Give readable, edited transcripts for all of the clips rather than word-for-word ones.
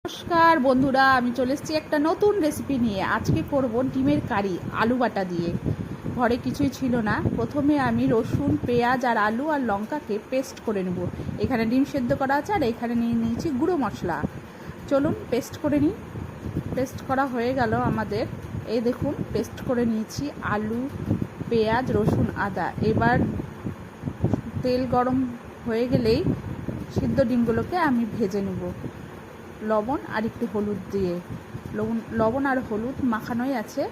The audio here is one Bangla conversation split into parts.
নমস্কার বন্ধুরা, আমি চলে এসেছি একটা নতুন রেসিপি নিয়ে। আজকে করব ডিমের কারি আলু বাটা দিয়ে। ঘরে কিছুই ছিল না। প্রথমে আমি রসুন, পেঁয়াজ আর আলু আর লঙ্কাকে পেস্ট করে নেব। এখানে ডিম সেদ্ধ করা আছে আর এখানে নিয়ে নিয়েছি গুঁড়ো মশলা। চলুন পেস্ট করে নিই। পেস্ট করা হয়ে গেল আমাদের। এই দেখুন, পেস্ট করে নিয়েছি আলু, পেঁয়াজ, রসুন, আদা। এবার তেল গরম হয়ে গেলেই সিদ্ধ ডিমগুলোকে আমি ভেজে নেব লবণ আর একটু হলুদ দিয়ে। লবণ আর হলুদ মাখানোই আছে।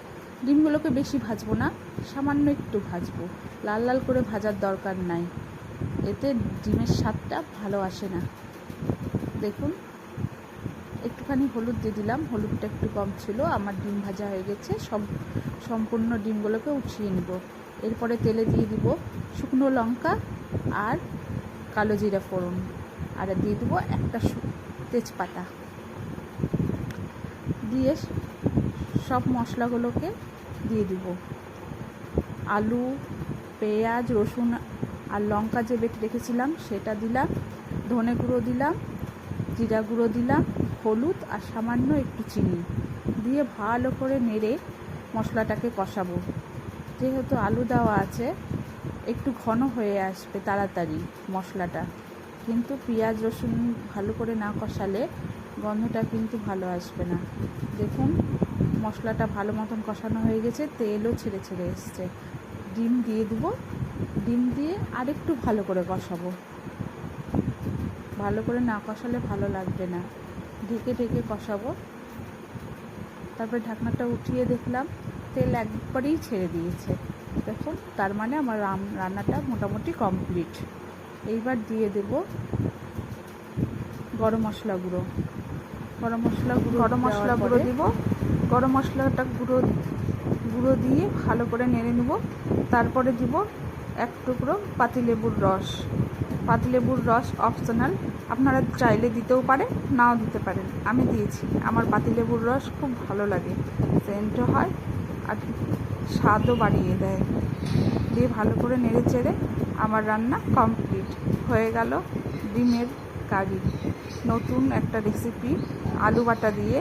ডিমগুলোকে বেশি ভাজবো না, সামান্য একটু ভাজবো। লাল লাল করে ভাজার দরকার নাই, এতে ডিমের স্বাদটা ভালো আসে না। দেখুন, একটুখানি হলুদ দিয়ে দিলাম, হলুদটা একটু কম ছিল। আমার ডিম ভাজা হয়ে গেছে। সম্পূর্ণ ডিমগুলোকে উঠিয়ে নেব। এরপরে তেলে দিয়ে দিব শুকনো লঙ্কা আর কালো জিরা ফোড়ন, আর দিয়ে দেবো একটা তেজপাতা। দিয়ে সব মশলাগুলোকে দিয়ে দিব। আলু, পেঁয়াজ, রসুন আর লঙ্কা যে বেটে রেখেছিলাম সেটা দিলাম, ধনে গুঁড়ো দিলাম, জিরা গুঁড়ো দিলাম, হলুদ আর সামান্য একটু চিনি দিয়ে ভালো করে নেড়ে মশলাটাকে কষাবো। যেহেতু আলু দেওয়া আছে, একটু ঘন হয়ে আসবে তাড়াতাড়ি মশলাটা, কিন্তু পেঁয়াজ রসুন ভালো করে না কষালে গন্ধটা কিন্তু ভালো আসবে না। দেখুন, মশলাটা ভালো মতন কষানো হয়ে গেছে, তেলও ছেড়ে ছেড়ে এসছে। ডিম দিয়ে দেবো। ডিম দিয়ে আরেকটু ভালো করে কষাবো। ভালো করে না কষালে ভালো লাগবে না। ঢেকে ঢেকে কষাবো। তারপরে ঢাকনাটা উঠিয়ে দেখলাম তেল একবারেই ছেড়ে দিয়েছে। দেখুন, তার মানে আমার রান্নাটা মোটামুটি কমপ্লিট। এইবার দিয়ে দেব গরম মশলা গুঁড়ো দিব। গরম মশলাটা গুঁড়ো দিয়ে ভালো করে নেড়ে নেব। তারপরে দিব এক টুকরো পাতিলেবুর রস অপশনাল, আপনারা চাইলে দিতেও পারেন, নাও দিতে পারেন। আমি দিয়েছি। আমার পাতিলেবুর রস খুব ভালো লাগে, সেন্টও হয় আর স্বাদও বাড়িয়ে দেয়। দিয়ে ভালো করে নেড়ে চেড়ে আমার রান্না কমপ্লিট হয়ে গেল। ডিমের কারি, নতুন একটা রেসিপি আলু বাটা দিয়ে।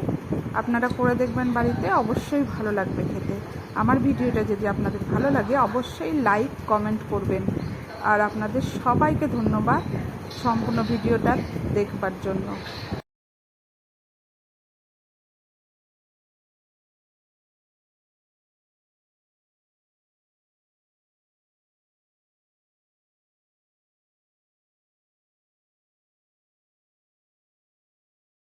আপনারা করে দেখবেন বাড়িতে, অবশ্যই ভালো লাগবে খেতে। আমার ভিডিওটা যদি আপনাদের ভালো লাগে অবশ্যই লাইক কমেন্ট করবেন। আর আপনাদের সবাইকে ধন্যবাদ সম্পূর্ণ ভিডিওটা দেখবার জন্য।